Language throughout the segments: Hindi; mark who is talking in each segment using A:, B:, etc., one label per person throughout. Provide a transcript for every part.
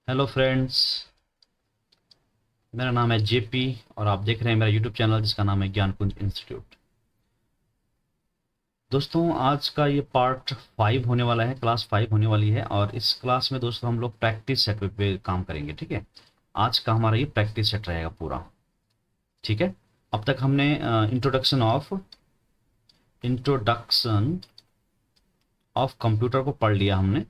A: Hello friends. मेरा नाम है जेपी और आप देख रहे हैं मेरा यूट्यूब चैनल जिसका नाम है ज्ञानकुंज इंस्टीट्यूट। दोस्तों आज का ये पार्ट 5 होने वाला है, क्लास 5 होने वाली है और इस क्लास में दोस्तों हम लोग प्रैक्टिस सेट पे काम करेंगे। ठीक है, आज का हमारा ये प्रैक्टिस सेट रहेगा पूरा। ठीक है, अब तक हमने इंट्रोडक्शन ऑफ कंप्यूटर को पढ़ लिया हमने।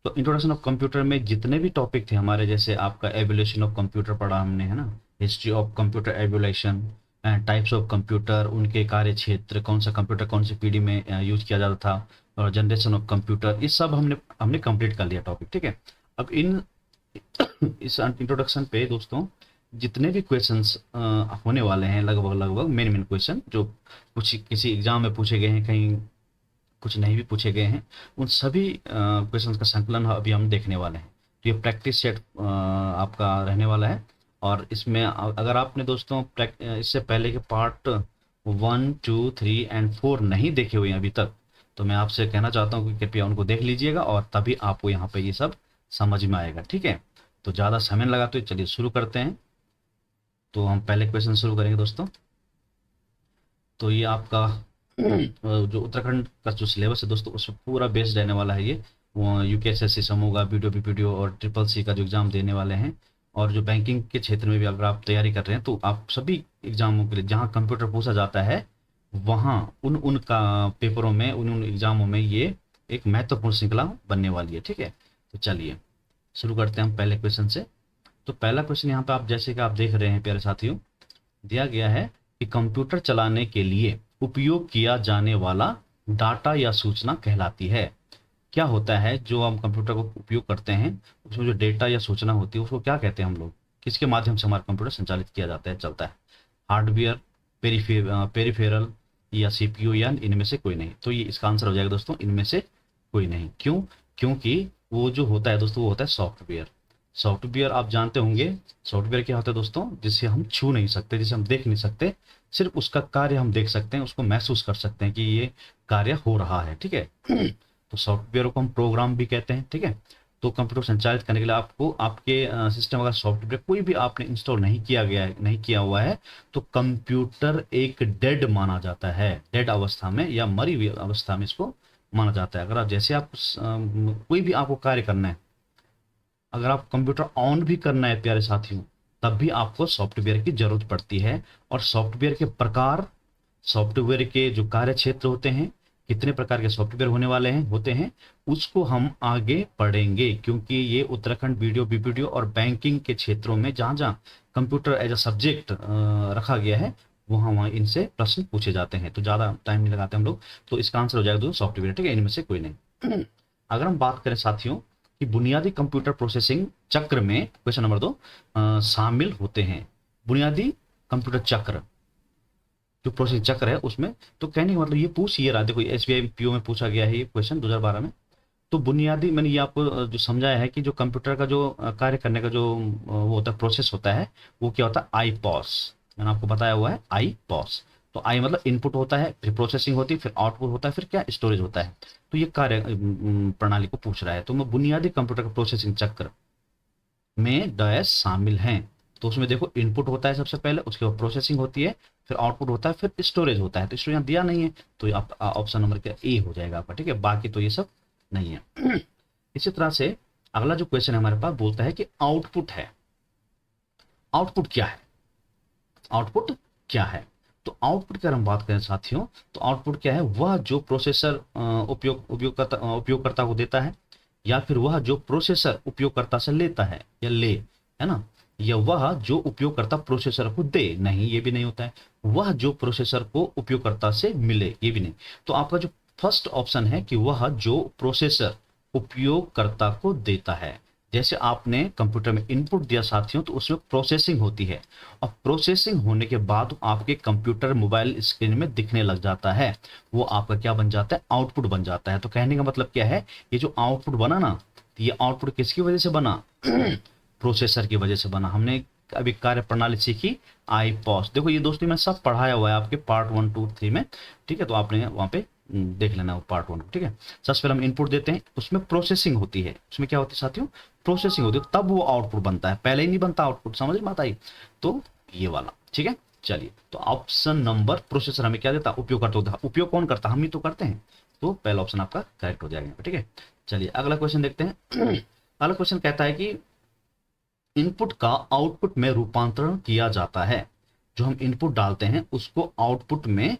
A: तो इंट्रोडक्शन ऑफ कंप्यूटर में जितने भी टॉपिक थे हमारे, जैसे आपका एवोल्यूशन ऑफ कंप्यूटर पढ़ा हमने, है ना, history of computer evolution, types of computer, उनके कार्य क्षेत्र, कौन सा कंप्यूटर कौन सी पीढ़ी में यूज किया जाता था, और जनरेशन ऑफ कंप्यूटर, ये सब हमने हमने कंप्लीट कर लिया टॉपिक। ठीक है, अब इन इस इंट्रोडक्शन पे दोस्तों जितने भी क्वेश्चंस होने वाले हैं, लगभग लगभग मेन मेन क्वेश्चन जो कुछ किसी एग्जाम में पूछे गए हैं, कहीं कुछ नहीं भी पूछे गए हैं, उन सभी क्वेश्चंस का संकलन अभी हम देखने वाले हैं। तो ये प्रैक्टिस सेट आपका रहने वाला है। और इसमें अगर आपने दोस्तों इससे पहले के पार्ट 1, 2, 3 और 4 नहीं देखे हुए हैं अभी तक, तो मैं आपसे कहना चाहता हूँ कि कृपया उनको देख लीजिएगा और तभी आपको यहाँ पे ये सब समझ में आएगा। ठीक है, तो ज़्यादा समय लगा तो चलिए शुरू करते हैं। तो हम पहले क्वेश्चन शुरू करेंगे दोस्तों। तो ये आपका जो उत्तराखंड का जो सिलेबस है दोस्तों, उसमें पूरा बेस्ड रहने वाला है ये। वो यूकेएसएससी समूह बीडीओ बीपीडीओ और ट्रिपल सी का जो एग्ज़ाम देने वाले हैं, और जो बैंकिंग के क्षेत्र में भी अगर आप तैयारी कर रहे हैं, तो आप सभी एग्जामों के लिए जहाँ कंप्यूटर पूछा जाता है, वहाँ उन उनका पेपरों में, उन उन एग्जामों में ये एक महत्वपूर्ण श्रृंखला बनने वाली है। ठीक है, तो चलिए शुरू करते हैं हम पहले क्वेश्चन से। तो पहला क्वेश्चन यहाँ पे आप जैसे कि आप देख रहे हैं प्यारे साथियों, दिया गया है कि कंप्यूटर चलाने के लिए उपयोग किया जाने वाला डाटा या सूचना कहलाती है। क्या होता है जो हम कंप्यूटर को उपयोग करते हैं, उसमें जो डेटा या सूचना होती है उसको क्या कहते हैं हम लोग, किसके माध्यम से हमारा कंप्यूटर संचालित किया जाता है, चलता है? हार्डवेयर, पेरिफेरल या सीपीयू, या इनमें से कोई नहीं। तो ये इसका आंसर हो जाएगा दोस्तों, इनमें से कोई नहीं। क्यों? क्योंकि वो जो होता है दोस्तों, वो होता है सॉफ्टवेयर। सॉफ्टवेयर आप जानते होंगे, सॉफ्टवेयर क्या होता है दोस्तों, जिसे हम छू नहीं सकते, जिसे हम देख नहीं सकते, सिर्फ उसका कार्य हम देख सकते हैं, उसको महसूस कर सकते हैं कि ये कार्य हो रहा है। ठीक है, तो सॉफ्टवेयर को हम प्रोग्राम भी कहते हैं। ठीक है, तो कंप्यूटर संचालित करने के लिए आपको आपके सिस्टम अगर सॉफ्टवेयर कोई भी आपने इंस्टॉल नहीं किया गया है, नहीं किया हुआ है, तो कंप्यूटर एक डेड माना जाता है। डेड अवस्था में या मरी हुई अवस्था में इसको माना जाता है। अगर आप जैसे आप कोई भी आपको कार्य करना है, अगर आप कंप्यूटर ऑन भी करना है प्यारे साथियों, तब भी आपको सॉफ्टवेयर की जरूरत पड़ती है। और सॉफ्टवेयर के प्रकार, सॉफ्टवेयर के जो कार्य क्षेत्र होते हैं, कितने प्रकार के सॉफ्टवेयर होने वाले हैं, होते हैं, उसको हम आगे पढ़ेंगे। क्योंकि ये उत्तराखंड वीडियो बीपीडीओ और बैंकिंग के क्षेत्रों में जहाँ जहाँ कंप्यूटर एज अ सब्जेक्ट रखा गया है, वहाँ वहाँ इनसे प्रश्न पूछे जाते हैं। तो ज़्यादा टाइम नहीं लगाते हम लोग, तो इसका आंसर हो जाएगा दोस्तों सॉफ्टवेयर। ठीक है, इनमें से कोई नहीं। अगर हम बात करें साथियों कि बुनियादी कंप्यूटर प्रोसेसिंग चक्र में, क्वेश्चन नंबर 2, शामिल होते हैं। बुनियादी कंप्यूटर चक्र, जो प्रोसेसिंग चक्र है उसमें, तो कहने का मतलब ये पूछ ये रहा, देखो एसबीआई पीओ में पूछा गया है ये क्वेश्चन 2012 में। तो बुनियादी, मैंने ये आपको जो समझाया है कि जो कंप्यूटर का जो कार्य करने का जो वो होता है, प्रोसेस होता है, वो क्या होता है, आई पॉस। मैंने आपको बताया हुआ है आई पॉस। तो आई मतलब इनपुट होता है, फिर प्रोसेसिंग होती है, फिर आउटपुट होता है, फिर क्या, स्टोरेज होता है। तो ये कार्य प्रणाली को पूछ रहा है। तो मैं बुनियादी कंप्यूटर का प्रोसेसिंग चक्र में डैश शामिल हैं। तो उसमें देखो इनपुट होता है सबसे पहले, उसके बाद प्रोसेसिंग होती है, फिर आउटपुट होता है, फिर स्टोरेज होता है। तो स्टोरेज यहाँ दिया नहीं है, तो आप ऑप्शन नंबर क्या ए हो जाएगा आपका। ठीक है, बाकी तो ये सब नहीं है। इसी तरह से अगला जो क्वेश्चन है हमारे पास, बोलता है कि आउटपुट है। आउटपुट क्या है? आउटपुट क्या है? तो आउटपुट की अगर हम बात करें साथियों, तो आउटपुट क्या है, वह जो प्रोसेसर उपयोगकर्ता को देता है, या फिर वह जो प्रोसेसर उपयोगकर्ता से लेता है या ले, है ना, या वह जो उपयोगकर्ता प्रोसेसर को दे, नहीं ये भी नहीं होता है, वह जो प्रोसेसर को उपयोगकर्ता से मिले, ये भी नहीं। तो आपका जो फर्स्ट ऑप्शन है कि वह जो प्रोसेसर उपयोगकर्ता को देता है। जैसे आपने कंप्यूटर में इनपुट दिया साथियों, तो उसमें प्रोसेसिंग होती है, और प्रोसेसिंग होने के बाद आपके कंप्यूटर मोबाइल स्क्रीन में दिखने लग जाता है, वो आपका क्या बन जाता है, आउटपुट बन जाता है। तो कहने का मतलब क्या है, ये जो आउटपुट बना ना, तो ये आउटपुट किसकी वजह से बना? प्रोसेसर की वजह से बना। हमने अभी कार्य प्रणाली सीखी आई पॉस। देखो ये दोस्तों मैं सब पढ़ाया हुआ है आपके पार्ट 1, 2, 3 में। ठीक है, तो आपने वहां पे देख लेना वो पार्ट 1, ठीक है। सबसे पहले हम इनपुट देते हैं, उसमें प्रोसेसिंग होती है। उसमें क्या होती है साथियों, प्रोसेसिंग होती है, तब वो आउटपुट बनता है, पहले ही नहीं बनता आउटपुट, समझ में आता है। तो ये वाला, ठीक है। चलिए, तो ऑप्शन नंबर प्रोसेसर हमें क्या देता है, उपयोग करता होता है। उपयोग कौन करता है, हम ही तो करते हैं, तो पहला ऑप्शन आपका करेक्ट हो जाएगा, ठीक है। चलिए अगला क्वेश्चन देखते हैं। अगला क्वेश्चन कहता है कि इनपुट का आउटपुट में रूपांतरण किया जाता है। जो हम इनपुट डालते हैं उसको आउटपुट में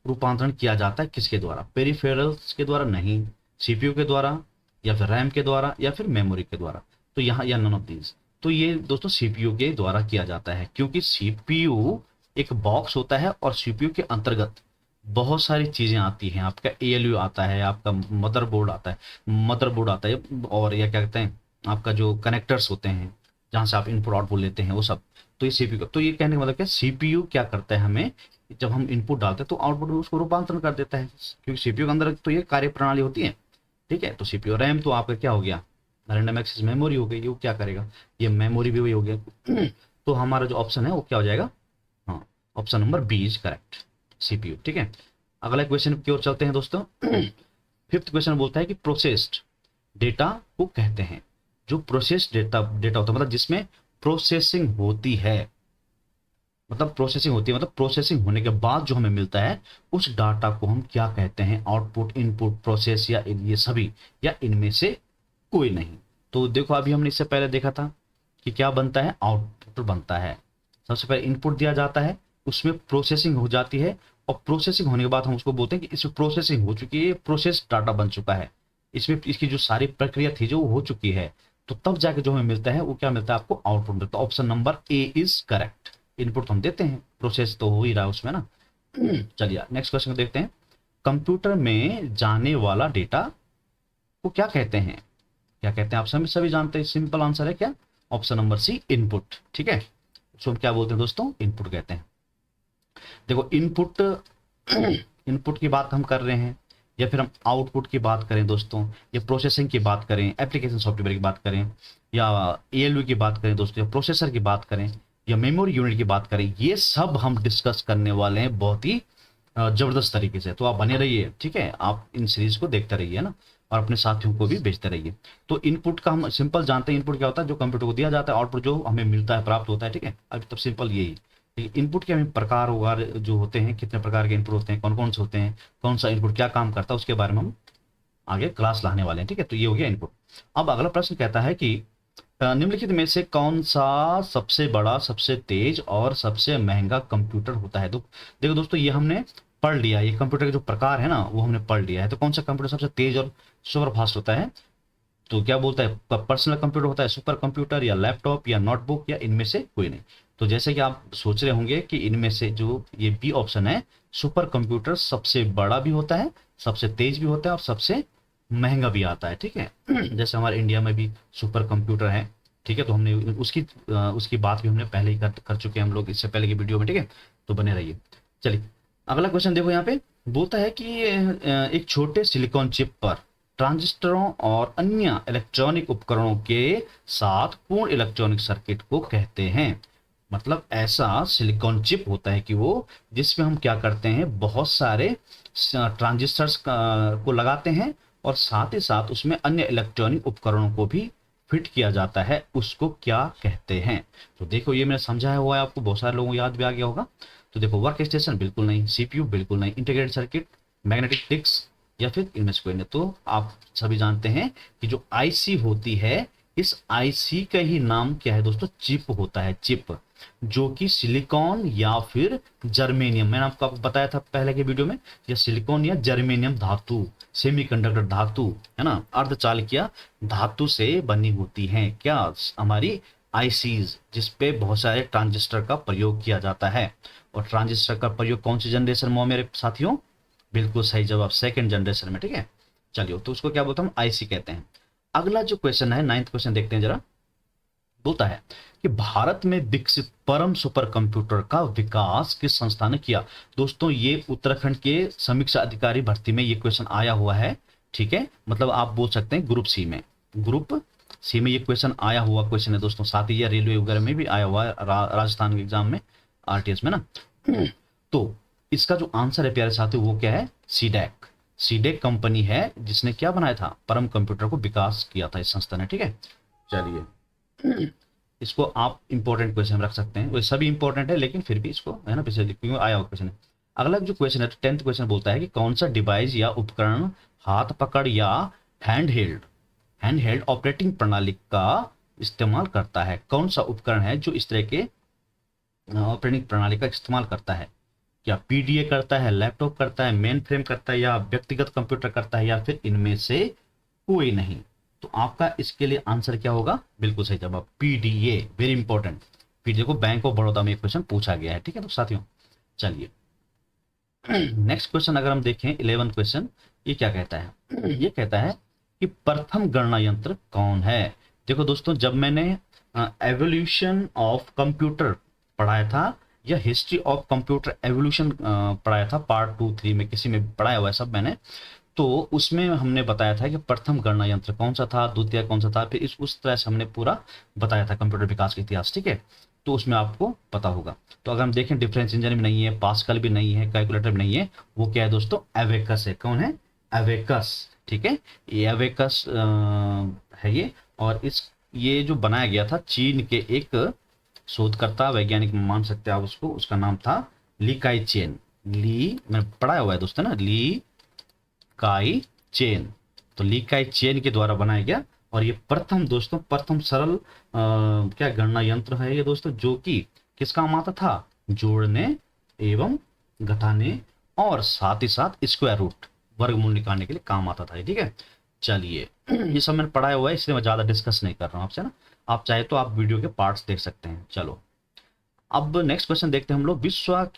A: रूपांतरण किया जाता है किसके द्वारा, पेरिफेरल्स के द्वारा नहीं, सीपीयू के द्वारा, या फिर रैम के द्वारा, या फिर मेमोरी के द्वारा। तो यहाँ या नन ऑफ दीज। तो ये दोस्तों सीपीयू के द्वारा किया जाता है, क्योंकि सीपीयू एक बॉक्स होता है और सीपीयू के अंतर्गत बहुत सारी चीजें आती हैं। आपका एएलयू आता है, आपका मदरबोर्ड आता है, और या क्या कहते हैं, आपका जो कनेक्टर्स होते हैं जहां से आप इनपुट आउटपुट लेते हैं वो सब। तो ये सीपीयू का, तो ये कहने का मतलब क्या, सीपीयू क्या करता है, हमें जब हम इनपुट डालते हैं तो आउटपुट में उसको रूपांतरण कर देता है, क्योंकि सीपीयू के अंदर तो ये कार्य प्रणाली होती है, ठीक है। तो सीपीयू, रैम तो आपका क्या हो गया, रैंडम एक्सेस मेमोरी हो गई, वो क्या करेगा, ये मेमोरी भी वही हो गया। तो हमारा जो ऑप्शन है वो क्या हो जाएगा, हाँ, option number B is correct, CPU, ठीक है। अगला क्वेश्चन की ओर चलते हैं दोस्तों। फिफ्थ क्वेश्चन बोलता है कि प्रोसेस्ड डेटा को कहते हैं। जो प्रोसेस्ड डेटा डेटा होता है, मतलब जिसमें प्रोसेसिंग होती है, मतलब प्रोसेसिंग होने के बाद जो हमें मिलता है उस डाटा को हम क्या कहते हैं, आउटपुट, इनपुट, प्रोसेस, या ये सभी, या इनमें से कोई नहीं। तो देखो अभी हमने इससे पहले देखा था कि क्या बनता है, आउटपुट बनता है। सबसे पहले इनपुट दिया जाता है, उसमें प्रोसेसिंग हो जाती है, और प्रोसेसिंग होने के बाद हम उसको बोलते हैं कि इसमें प्रोसेसिंग हो चुकी है, प्रोसेस डाटा बन चुका है, इसमें इसकी जो सारी प्रक्रिया थी जो हो चुकी है। तो तब जाके जो हमें मिलता है वो क्या मिलता है, आपको आउटपुट मिलता है। Option number A is correct. Input तो हम देते हैं, प्रोसेस तो हो ही रहा है उसमें ना। चलिए नेक्स्ट क्वेश्चन को देखते हैं। कंप्यूटर में जाने वाला डेटा को क्या कहते हैं, क्या कहते हैं, आप सभी जानते हैं, सिंपल आंसर है क्या, ऑप्शन नंबर सी, इनपुट, ठीक है। उसको हम क्या बोलते हैं दोस्तों, इनपुट कहते हैं। देखो इनपुट, इनपुट की बात हम कर रहे हैं, या फिर हम आउटपुट की बात करें दोस्तों, या प्रोसेसिंग की बात करें, एप्लीकेशन सॉफ्टवेयर की बात करें, या एएलयू की बात करें दोस्तों, या प्रोसेसर की बात करें, या मेमोरी यूनिट की बात करें, ये सब हम डिस्कस करने वाले हैं बहुत ही जबरदस्त तरीके से। तो आप बने रहिए, ठीक है, आप इन सीरीज को देखते रहिए ना, और अपने साथियों को भी भेजते रहिए। तो इनपुट का हम सिंपल जानते हैं, इनपुट क्या होता है, जो कंप्यूटर को दिया जाता है, आउटपुट जो हमें मिलता है, प्राप्त होता है, ठीक है। अभी तब सिंपल यही। इनपुट के हमें प्रकार होगा जो होते हैं, कितने प्रकार के इनपुट होते हैं, कौन कौन से होते हैं, कौन सा इनपुट क्या काम करता है, उसके बारे में हम आगे क्लास लाने वाले हैं, ठीक है। तो ये हो गया इनपुट। अब अगला प्रश्न कहता है कि निम्नलिखित में से कौन सा सबसे बड़ा, सबसे तेज और सबसे महंगा कंप्यूटर होता है। देखो दोस्तों, ये हमने पढ़ लिया, ये कंप्यूटर के जो प्रकार है ना वो हमने पढ़ लिया है। तो कौन सा कंप्यूटर सबसे तेज और सुपर फास्ट होता है, तो क्या बोलता है, पर्सनल कंप्यूटर होता है, सुपर कंप्यूटर, या लैपटॉप, या नोटबुक, या इनमें से कोई नहीं। तो जैसे कि आप सोच रहे होंगे कि इनमें से जो ये बी ऑप्शन है, सुपर कंप्यूटर सबसे बड़ा भी होता है, सबसे तेज भी होता है, और सबसे महंगा भी आता है, ठीक है। जैसे हमारे इंडिया में भी सुपर कंप्यूटर है, ठीक है। तो हमने उसकी बात भी हमने पहले ही कर चुके हैं हम लोग, इससे पहले की वीडियो में, ठीक है। तो बने रहिए। चलिए अगला क्वेश्चन देखो, यहाँ पे बोलता है कि एक छोटे सिलिकॉन चिप पर ट्रांजिस्टरों और अन्य इलेक्ट्रॉनिक उपकरणों के साथ पूर्ण इलेक्ट्रॉनिक सर्किट को कहते हैं। मतलब ऐसा सिलिकॉन चिप होता है कि वो, जिसमें हम क्या करते हैं, बहुत सारे ट्रांजिस्टर्स को लगाते हैं, और साथ ही साथ उसमें अन्य इलेक्ट्रॉनिक उपकरणों को भी फिट किया जाता है, उसको क्या कहते हैं। तो देखो ये मैंने समझाया हुआ है आपको, बहुत सारे लोगों को याद भी आ गया होगा। तो देखो वर्क स्टेशन बिल्कुल नहीं, सीपीयू बिल्कुल नहीं, इंटीग्रेटेड सर्किट, मैग्नेटिक डिस्क, या फिर इनमें से कोई नहीं। तो आप सभी जानते हैं कि जो आईसी होती है, इस आईसी का ही नाम क्या है दोस्तों, चिप होता है, चिप, जो कि सिलिकॉन या फिर जर्मेनियम, मैंने आपको बताया था पहले के वीडियो में, या सिलिकॉन या जर्मेनियम धातु, सेमीकंडक्टर धातु, है ना, अर्धचालकीय धातु से बनी होती हैं क्या, हमारी आईसीज, जिसपे बहुत सारे ट्रांजिस्टर का प्रयोग किया जाता है। और ट्रांजिस्टर का प्रयोग कौन सी जनरेशन में, मेरे साथियों, बिल्कुल सही जवाब, सेकंड जनरेशन में, ठीक है। चलिए, तो उसको क्या बोलते हैं, आईसी कहते हैं। अगला जो क्वेश्चन है, 9th क्वेश्चन देखते हैं जरा। बोलता है कि भारत में विकसित परम सुपर कंप्यूटर का विकास किस संस्था ने किया। दोस्तों ये उत्तराखंड के समीक्षा अधिकारी भर्ती में ये क्वेश्चन आया हुआ है, ठीक है। मतलब आप बोल सकते हैं ग्रुप सी में, ग्रुप सी में ये क्वेश्चन आया हुआ क्वेश्चन है दोस्तों। साथ ही ये रेलवे वगैरह में भी आया हुआ है, राजस्थान के एग्जाम में, आरटीएस में ना। तो इसका जो आंसर है प्यारे साथियों वो क्या है, सीडैक। सीडैक कंपनी है जिसने क्या बनाया था, परम कंप्यूटर को विकास किया था इस संस्था ने, ठीक है। चलिए इसको आप इंपॉर्टेंट क्वेश्चन रख सकते हैं, वो सभी इंपॉर्टेंट है लेकिन फिर भी इसको है ना पिछले क्यों आया हुआ क्वेश्चन है। अगला जो क्वेश्चन है 10th क्वेश्चन बोलता है कि कौन सा डिवाइस या उपकरण हाथ पकड़ या हैंड हेल्ड ऑपरेटिंग प्रणाली का इस्तेमाल करता है। कौन सा उपकरण है जो इस तरह के ऑपरेटिंग प्रणाली का इस्तेमाल करता है, क्या पीडीए करता है, लैपटॉप करता है, मेन फ्रेम करता है, या व्यक्तिगत कंप्यूटर करता है, या फिर इनमें से कोई नहीं। तो आपका इसके लिए आंसर क्या होगा, बिल्कुल सही जवाब पीडीए, वेरी इंपॉर्टेंट। पीडीए को बैंक ऑफ बड़ौदा में एक क्वेश्चन पूछा गया है, ठीक है तो साथियों। चलिए नेक्स्ट क्वेश्चन अगर हम देखें 11 क्वेश्चन, ये क्या कहता है, ये कहता है कि प्रथम गणना यंत्र कौन है। देखो दोस्तों, जब मैंने एवोल्यूशन ऑफ कंप्यूटर पढ़ाया था या हिस्ट्री ऑफ कंप्यूटर एवोल्यूशन पढ़ाया था पार्ट 2, 3 में किसी में पढ़ाया हुआ है सब मैंने, तो उसमें हमने बताया था कि प्रथम गणना यंत्र कौन सा था, द्वितीय कौन सा था, फिर इस उस तरह से हमने पूरा बताया था कंप्यूटर विकास का इतिहास, ठीक है। तो उसमें आपको पता होगा। तो अगर हम देखें डिफरेंस इंजन भी नहीं है, पास्कल भी नहीं है, कैलकुलेटर भी नहीं है, वो क्या है दोस्तों, एवेकस है। कौन है, एवेकस, ठीक है। ये एवेकस है ये, और इस ये जो बनाया गया था चीन के एक शोधकर्ता वैज्ञानिक मान सकते हैं आप उसको, उसका नाम था ली काई चेन। ली मैंने पढ़ाया हुआ है दोस्तों ना, ली काई चेन। तो ली काई चेन के द्वारा बनाया गया, और ये प्रथम दोस्तों प्रथम सरल क्या गणना यंत्र है ये दोस्तों, जो कि किस काम आता था, जोड़ने एवं घटाने और साथ ही साथ स्क्वायर रूट वर्गमूल निकालने के लिए काम आता था, ठीक है। चलिए ये सब मैंने पढ़ाया हुआ है इसलिए मैं ज्यादा डिस्कस नहीं कर रहा हूँ आपसे ना, आप चाहे तो आप वीडियो के पार्ट्स देख सकते हैं। चलो अब नेक्स्ट क्वेश्चन देखते हैं हम लोग, विश्व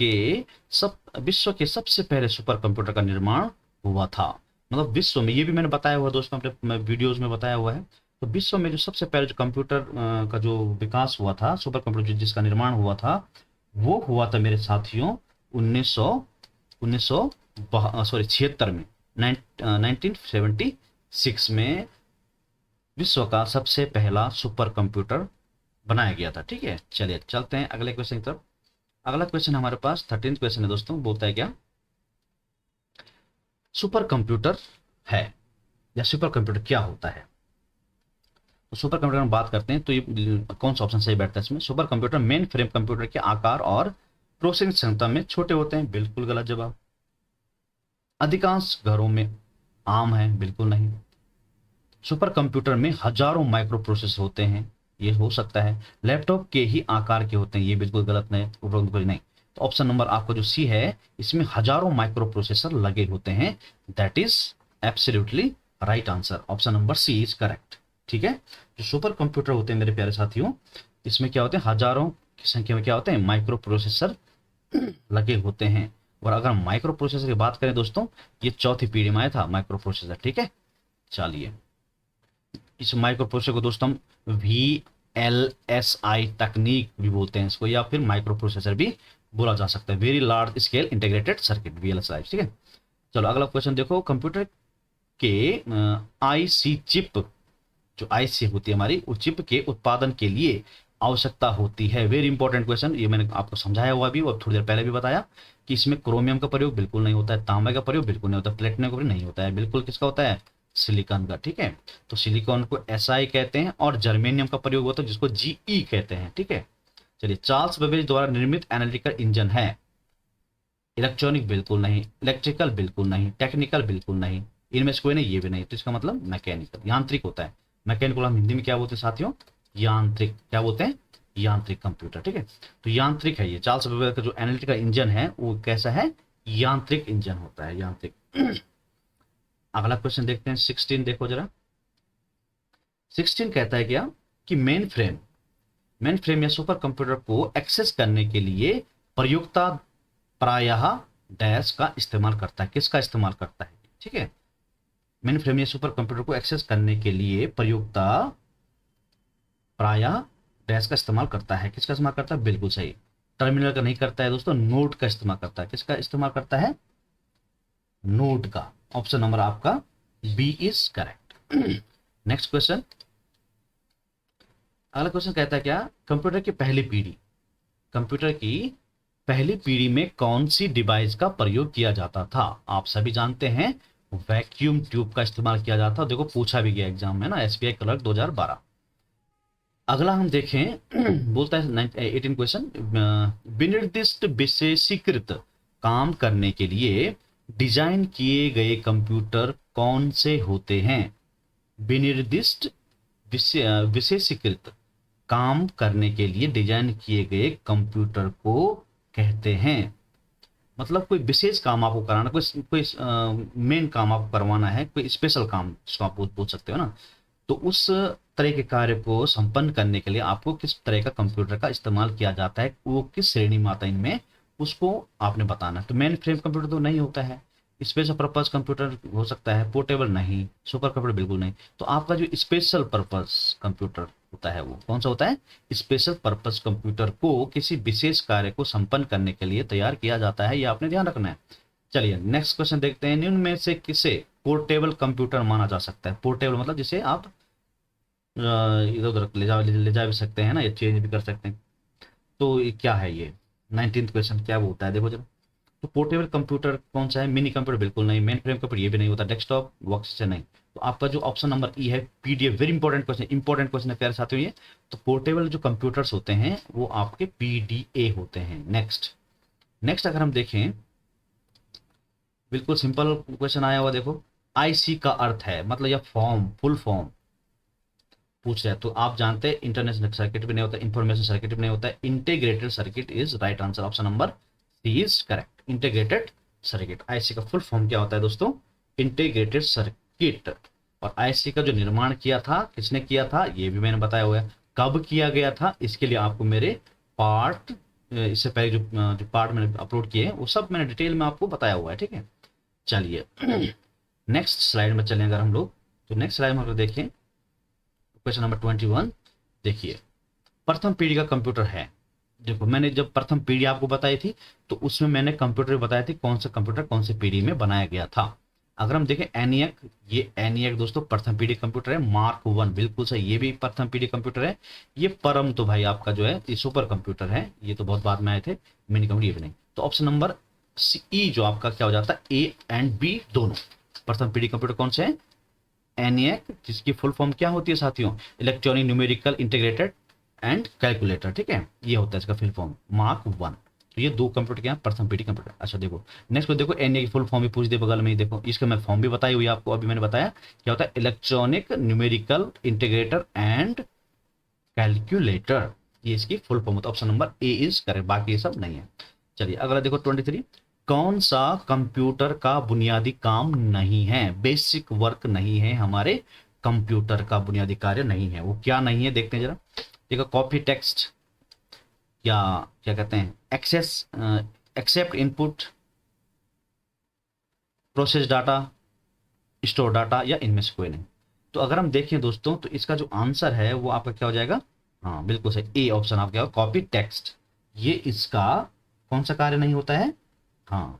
A: के सबसे पहले सुपर कंप्यूटर का निर्माण हुआ था। मतलब विश्व में, ये भी मैंने बताया हुआ दोस्तों अपने वीडियोस में बताया हुआ है। तो विश्व में जो सबसे पहले जो कंप्यूटर का जो विकास हुआ था, सुपर कंप्यूटर जिसका निर्माण हुआ था, वो हुआ था मेरे साथियों 76 में, 1976 में विश्व का सबसे पहला सुपर कंप्यूटर बनाया गया था, ठीक है। चलिए चलते हैं अगले क्वेश्चन की तरफ। अगला क्वेश्चन हमारे पास 13th क्वेश्चन है दोस्तों, बोलता है क्या, सुपर कंप्यूटर है या सुपर कंप्यूटर क्या होता है। तो सुपर कंप्यूटर में बात करते हैं तो ये कौन सा ऑप्शन सही बैठता है इसमें, super computer main frame computer के आकार और प्रोसेसिंग क्षमता में छोटे होते हैं, बिल्कुल गलत जवाब। अधिकांश घरों में आम है, बिल्कुल नहीं। सुपर कंप्यूटर में हजारों माइक्रो प्रोसेसर होते हैं, ये हो सकता है। लैपटॉप के ही आकार के होते हैं, ये बिल्कुल गलत नहीं। तो ऑप्शन नंबर आपका जो सी है, इसमें हजारों माइक्रो प्रोसेसर लगे होते हैं, that is absolutely right answer, option number C is correct, ठीक है। जो सुपर कंप्यूटर होते हैं मेरे प्यारे साथियों, इसमें क्या होते हैं, हजारों की संख्या में क्या होते हैं, माइक्रो प्रोसेसर लगे होते हैं। और अगर माइक्रो प्रोसेसर की बात करें दोस्तों, ये चौथी पीढ़ी में आया था माइक्रो प्रोसेसर, ठीक है। चलिए इस माइक्रो प्रोसेसर को दोस्तों हम VLSI तकनीक भी बोलते हैं इसको, या फिर माइक्रो प्रोसेसर भी बोला जा सकता है, very large scale integrated circuit, VLSI, ठीक है। चलो अगला क्वेश्चन देखो, कंप्यूटर के IC चिप, जो IC होती है हमारी, उस चिप के उत्पादन के लिए आवश्यकता होती है, वेरी इंपॉर्टेंट क्वेश्चन, ये मैंने आपको समझाया हुआ भी और थोड़ी देर पहले भी बताया कि इसमें क्रोमियम का प्रयोग बिल्कुल नहीं होता है, तांबे का प्रयोग बिल्कुल नहीं होता, प्लेटिनम का प्रयोग नहीं होता है, बिल्कुल किसका होता है, सिलिकॉन का, ठीक है। तो सिलिकॉन को SI कहते हैं, और जर्मेनियम का प्रयोग होता है जिसको GE कहते हैं, ठीक है। चलिए चार्ल्स बेबेज द्वारा निर्मित एनालिटिकल इंजन है, इलेक्ट्रॉनिक बिल्कुल नहीं, इलेक्ट्रिकल बिल्कुल नहीं, टेक्निकल बिल्कुल नहीं, इनमें से कोई नहीं, ये भी नहीं, तो इसका मतलब मैकेनिकल, यांत्रिक होता है। मैकेनिकल हम हिंदी में क्या बोलते हैं साथियों, यांत्रिक, क्या बोलते हैं, यांत्रिक कंप्यूटर, ठीक है। तो यांत्रिक है ये, चार्ल्स बेबेज का जो एनालिटिकल इंजन है वो कैसा है, यांत्रिक इंजन होता है, यांत्रिक। अगला क्वेश्चन देखते हैं 16, देखो जरा 16 कहता है क्या, कि मेन फ्रेम या सुपर कंप्यूटर को एक्सेस करने के लिए प्रयुक्ता प्रायः डैश का इस्तेमाल करता है, किसका इस्तेमाल करता है, ठीक है। मेन फ्रेम या सुपर कंप्यूटर को एक्सेस करने के लिए प्रयुक्ता प्रायः डैश का इस्तेमाल करता है, किसका इस्तेमाल करता है, बिल्कुल सही, टर्मिनल का नहीं करता है दोस्तों, नोड का इस्तेमाल करता है, किसका इस्तेमाल करता है, नोड का, ऑप्शन नंबर आपका B is correct. Next question, अगला क्वेश्चन कहता है क्या, कंप्यूटर की पहली पीढ़ी में कौन सी डिवाइस का प्रयोग किया जाता था? आप सभी जानते हैं वैक्यूम ट्यूब का इस्तेमाल किया जाता है। देखो पूछा भी गया एग्जाम में ना, एसबीआई क्लर्क 2012। अगला हम देखें बोलता है 18 क्वेश्चन, विनिर्दिष्ट विशेषीकृत काम करने के लिए डिजाइन किए गए कंप्यूटर कौन से होते हैं? विनिर्दिष्ट विशेषीकृत काम करने के लिए डिजाइन किए गए कंप्यूटर को कहते हैं। मतलब कोई विशेष काम आपको कराना, कोई मेन काम आपको करवाना है, कोई स्पेशल काम जिसको आप पूछ सकते हो ना, तो उस तरह के कार्य को संपन्न करने के लिए आपको किस तरह का कंप्यूटर का इस्तेमाल किया जाता है, वो किस श्रेणी में आता है इनमें, उसको आपने बताना। तो मेन फ्रेम कंप्यूटर तो नहीं होता है, स्पेशल पर्पज कंप्यूटर हो सकता है, पोर्टेबल नहीं, सुपर कंप्यूटर बिल्कुल नहीं। तो आपका जो स्पेशल पर्पज कंप्यूटर होता है वो कौन सा होता है? स्पेशल पर्पज कंप्यूटर को किसी विशेष कार्य को संपन्न करने के लिए तैयार किया जाता है, ये आपने ध्यान रखना है। चलिए नेक्स्ट क्वेश्चन देखते हैं, निम्न में से किसे पोर्टेबल कंप्यूटर माना जा सकता है? पोर्टेबल मतलब जिसे आप इधर उधर ले जा भी सकते हैं ना, ये चेंज भी कर सकते हैं। तो ये क्या है? ये 19th क्वेश्चन क्या बोलता है, देखो जरा। तो पोर्टेबल कंप्यूटर कौन सा है? मिनी कंप्यूटर बिल्कुल नहीं, मेन फ्रेम कंप्यूटर ये भी नहीं होता, डेस्कटॉप वर्क से नहीं। तो आपका जो ऑप्शन नंबर ई है पीडीएफ, वेरी इंपॉर्टेंट क्वेश्चन है प्यारे साथियों ये। तो पोर्टेबल जो कंप्यूटर्स होते हैं वो आपके पीडीए होते हैं। नेक्स्ट अगर हम देखें, बिल्कुल सिंपल क्वेश्चन आया हुआ, देखो आईसी का अर्थ है, मतलब यह फॉर्म, फुल फॉर्म पूछ रहा है। तो आप जानते हैं इंटरनेशनल सर्किट भी नहीं होता, इंफॉर्मेशन सर्किट भी नहीं होता है, integrated circuit is right answer, option number C is correct, integrated circuit. IC का फुल फॉर्म क्या होता है दोस्तों? Integrated circuit. और आईसी का जो निर्माण किया था, किसने किया था, ये भी मैंने बताया हुआ है। कब किया गया था, इसके लिए आपको मेरे पार्ट, इससे पहले जो पार्ट मैंने अपलोड किए हैं वो सब मैंने डिटेल में आपको बताया हुआ है, ठीक है। चलिए नेक्स्ट स्लाइड में चलें अगर हम लोग, तो नेक्स्ट स्लाइड में अगर देखें क्वेश्चन नंबर 21 देखिए, प्रथम पीढ़ी का कंप्यूटर है। देखो मैंने जब प्रथम पीढ़ी आपको बताई थी तो उसमें मैंने कंप्यूटर बताए थे कौन सा कंप्यूटर कौन सी पीढ़ी में बनाया गया था। अगर हम देखें एनियक, ये एनियक दोस्तों प्रथम पीढ़ी कंप्यूटर है। मार्क 1 बिल्कुल सही, ये भी प्रथम पीढ़ी कंप्यूटर है। ये परम तो भाई आपका जो है ये सुपर कंप्यूटर है, ये तो बहुत बाद में आए थे, मिनी कंप्यूटर ये भी नहीं। तो ऑप्शन नंबर सी जो आपका क्या हो जाता है, ए एंड बी दोनों। प्रथम पीढ़ी कंप्यूटर कौन से है? एनियक, जिसकी फुल फॉर्म क्या होती है साथियों? Electronic numerical integrated and calculator, ठीक है, ये होता है इसका फुल फॉर्म, मार्क 1। तो ये दो कंप्यूटर क्या है? प्रथम पीढ़ी कंप्यूटर। अच्छा देखो नेक्स्ट को देखो, एनए की फुल फॉर्म भी पूछ दे बगल में ही, देखो इसका मैं फॉर्म भी बताई हुई आपको, अभी मैंने बताया क्या होता है, electronic numerical integrator and calculator, ये इसकी फुल फॉर्म होता है। Option number A is correct, बाकी ये सब नहीं है। चलिए अगला देखो 23, कौन सा कंप्यूटर का बुनियादी काम नहीं है, बेसिक वर्क नहीं है हमारे कंप्यूटर का बुनियादी कार्य नहीं है, वो क्या नहीं है देखते हैं जरा। देखो कॉपी टेक्स्ट, या क्या कहते हैं, accept input, process data, store data, या इनमें से कोई नहीं। तो अगर हम देखें दोस्तों तो इसका जो आंसर है वो आपका क्या हो जाएगा? हाँ बिल्कुल सही, ए ऑप्शन आपका कॉपी टेक्स्ट। ये इसका कौन सा कार्य नहीं होता है? हाँ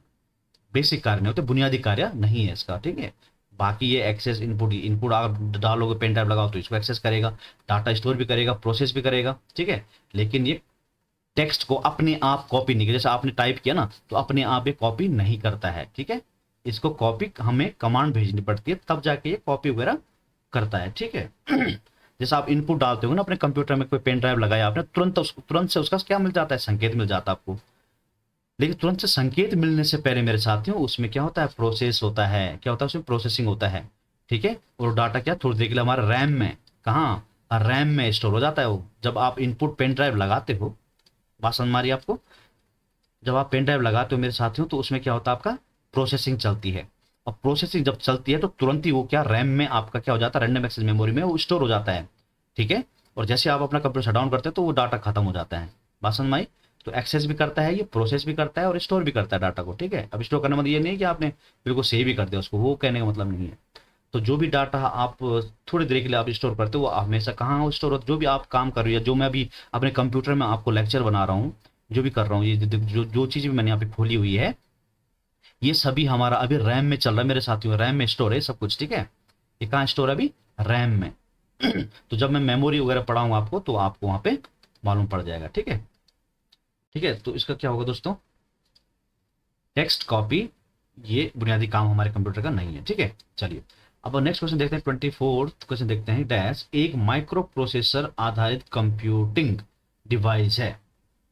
A: बेसिक कार्य नहीं होते, बुनियादी कार्य नहीं है इसका, ठीक है। बाकी ये एक्सेस इनपुट आप डालोगे, पेन ड्राइव लगाओ तो इसको एक्सेस करेगा, डाटा स्टोर भी करेगा, प्रोसेस भी करेगा, ठीक है। लेकिन ये टेक्स्ट को अपने आप कॉपी नहीं, जैसे आपने टाइप किया ना तो अपने आप ये कॉपी नहीं करता है, ठीक है। इसको कॉपी हमें कमांड भेजनी पड़ती है तब जाके ये कॉपी वगैरह करता है, ठीक है। जैसे आप इनपुट डालते हो ना अपने कंप्यूटर में, कोई पेन ड्राइव लगाया आपने, तुरंत से उसका क्या मिल जाता है? संकेत मिल जाता है आपको। लेकिन तुरंत से संकेत मिलने से पहले मेरे साथियों उसमें क्या होता है? प्रोसेस होता है, क्या होता है उसमें? प्रोसेसिंग होता है, ठीक है। और डाटा क्या थोड़ी देर के लिए हमारे रैम में, कहाँ? रैम में स्टोर हो जाता है वो। जब आप इनपुट पेन ड्राइव लगाते हो, बात समझ मारिए आपको, जब आप पेन ड्राइव लगाते हो मेरे साथियों तो उसमें क्या होता है? आपका प्रोसेसिंग चलती है, और प्रोसेसिंग जब चलती है तो तुरंत ही वो क्या रैम में आपका क्या हो जाता है? रैंडम एक्सेस मेमोरी में वो स्टोर हो जाता है, ठीक है। और जैसे आप अपना कंप्यूटर शट डाउन करते हैं तो वो डाटा खत्म हो जाता है, बात समझ में आई। तो एक्सेस भी करता है ये, प्रोसेस भी करता है और स्टोर भी करता है डाटा को, ठीक है। अब स्टोर करने मतलब ये नहीं है कि आपने बिल्कुल सेव भी कर दिया उसको, वो कहने का मतलब नहीं है। तो जो भी डाटा आप थोड़ी देर के लिए आप स्टोर करते हो वो हमेशा कहाँ स्टोर होता है? जो भी आप काम कर रही है, जो मैं अभी अपने कंप्यूटर में आपको लेक्चर बना रहा हूँ, जो भी कर रहा हूँ, ये जो चीज़ भी मैंने यहाँ पे खोली हुई है, ये सभी हमारा अभी रैम में चल रहा है मेरे साथियों, रैम में स्टोर है सब कुछ, ठीक है। ये कहाँ स्टोर है? अभी रैम में। तो जब मैं मेमोरी वगैरह पढ़ाऊंगा आपको तो आपको वहाँ पे मालूम पड़ जाएगा, ठीक है। ठीक है, तो इसका क्या होगा दोस्तों, टेक्स्ट कॉपी, ये बुनियादी काम हमारे कंप्यूटर का नहीं है। ठीक है, चलिए अब नेक्स्ट क्वेश्चन देखते हैं। 24th क्वेश्चन देखते हैं। डैश एक माइक्रो प्रोसेसर आधारित कंप्यूटिंग डिवाइस है,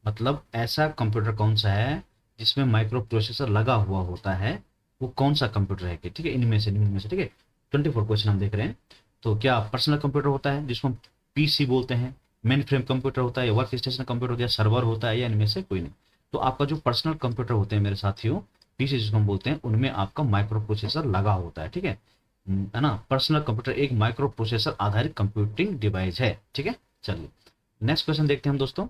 A: मतलब ऐसा कंप्यूटर कौन सा है जिसमें माइक्रो प्रोसेसर लगा हुआ होता है, वो कौन सा कंप्यूटर है कि, ठीक है, इनमें से ठीक है। 24 क्वेश्चन हम देख रहे हैं। तो क्या पर्सनल कंप्यूटर होता है जिसको हम पीसी बोलते हैं, मेन फ्रेम कंप्यूटर होता है, या वर्क स्टेशन कंप्यूटर होता है, सर्वर होता है, या इनमें से कोई नहीं। तो आपका जो पर्सनल कंप्यूटर होते हैं मेरे साथियों, पीसी जिसको हम बोलते हैं, उनमें आपका माइक्रो प्रोसेसर लगा होता है। ठीक है ना। पर्सनल कंप्यूटर एक माइक्रो प्रोसेसर आधारित कंप्यूटिंग डिवाइस है। ठीक है, चलिए नेक्स्ट क्वेश्चन देखते हैं हम दोस्तों।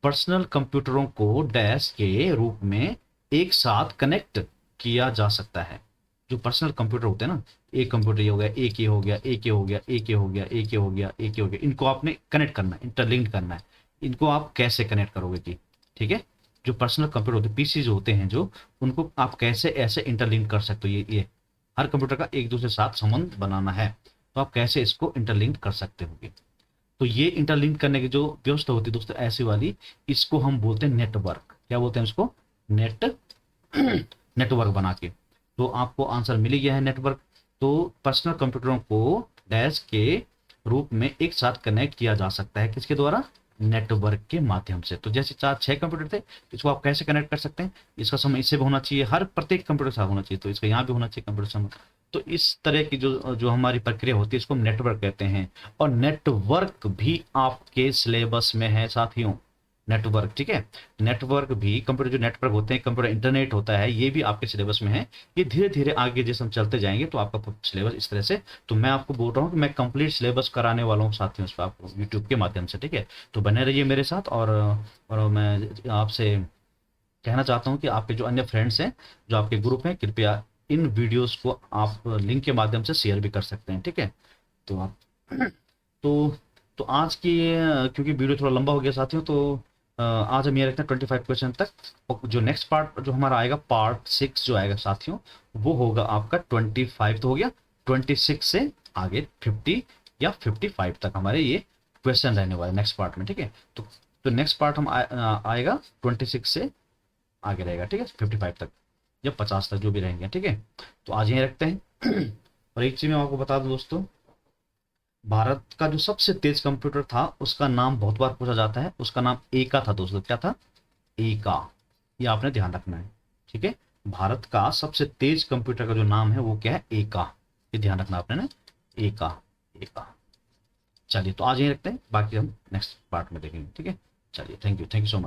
A: पर्सनल कंप्यूटरों को डैश के रूप में एक साथ कनेक्ट किया जा सकता है। जो पर्सनल कंप्यूटर होते हैं ना, एक कंप्यूटर ये हो गया, एक ये हो गया, एक ये हो गया, एक ये हो गया, एक ये हो गया, एक ये हो गया, इनको आपने कनेक्ट करना है, इंटरलिंक करना है। इनको आप कैसे कनेक्ट करोगे कि, ठीक है, जो पर्सनल कंप्यूटर होते हैं, पीसी जो होते हैं जो, उनको आप कैसे ऐसे इंटरलिंक कर सकते हो। ये हर कंप्यूटर का एक दूसरे के साथ संबंध बनाना है, तो आप कैसे इसको इंटरलिंक कर सकते होगे। तो ये इंटरलिंक करने की जो व्यवस्था होती है दोस्तों ऐसी वाली, इसको हम बोलते हैं नेटवर्क। क्या बोलते हैं इसको, नेट नेटवर्क बना के। तो आपको आंसर मिल गया है, नेटवर्क। तो पर्सनल कंप्यूटरों को डैश के रूप में एक साथ कनेक्ट किया जा सकता है, किसके द्वारा, नेटवर्क के माध्यम से। तो जैसे 4-6 कंप्यूटर थे, तो इसको आप कैसे कनेक्ट कर सकते हैं, इसका समय इससे भी होना चाहिए, हर प्रत्येक कंप्यूटर के साथ होना चाहिए, तो इसका यहाँ भी होना चाहिए कंप्यूटर समय। तो इस तरह की जो जो हमारी प्रक्रिया होती है, इसको हम नेटवर्क कहते हैं। और नेटवर्क भी आपके सिलेबस में है साथियों, नेटवर्क। ठीक है, नेटवर्क भी, कंप्यूटर जो नेटवर्क होते हैं, कंप्यूटर इंटरनेट होता है, ये भी आपके सिलेबस में है। ये धीरे धीरे आगे जैसे हम चलते जाएंगे तो आपका सिलेबस इस तरह से, तो मैं आपको बोल रहा हूँ कि मैं कंप्लीट सिलेबस कराने वाला हूँ साथियों इस पर आपको यूट्यूब के माध्यम से। ठीक है, तो बने रहिए मेरे साथ। और मैं आपसे कहना चाहता हूँ कि आपके जो अन्य फ्रेंड्स हैं, जो आपके ग्रुप हैं, कृपया इन वीडियोस को आप लिंक के माध्यम से शेयर भी कर सकते हैं। ठीक है, तो आप तो तो आज की क्योंकि वीडियो थोड़ा लंबा हो गया साथियों, तो आज हम ये रखते हैं 25 क्वेश्चन तक। और जो नेक्स्ट पार्ट जो हमारा आएगा, पार्ट 6 जो आएगा साथियों, वो होगा आपका 25 तो हो गया, 26 से आगे 50 या 55 तक हमारे ये क्वेश्चन रहने वाले नेक्स्ट पार्ट में। ठीक है, तो नेक्स्ट पार्ट हम आएगा 26 से आगे रहेगा। ठीक है, 55 तक या 50 तक जो भी रहेंगे। ठीक है, तो आज यहीं रखते हैं। और एक चीज मैं आपको बता दूं दोस्तों, भारत का जो सबसे तेज कंप्यूटर था उसका नाम बहुत बार पूछा जाता है, उसका नाम एका था दोस्तों। क्या था, एका। ये आपने ध्यान रखना है। ठीक है, भारत का सबसे तेज कंप्यूटर का जो नाम है वो क्या है, एका। ये ध्यान रखना आपने ना, एका, एका। चलिए तो आज यहीं रखते हैं, बाकी हम नेक्स्ट पार्ट में देखेंगे। ठीक है, चलिए, थैंक यू सो मच।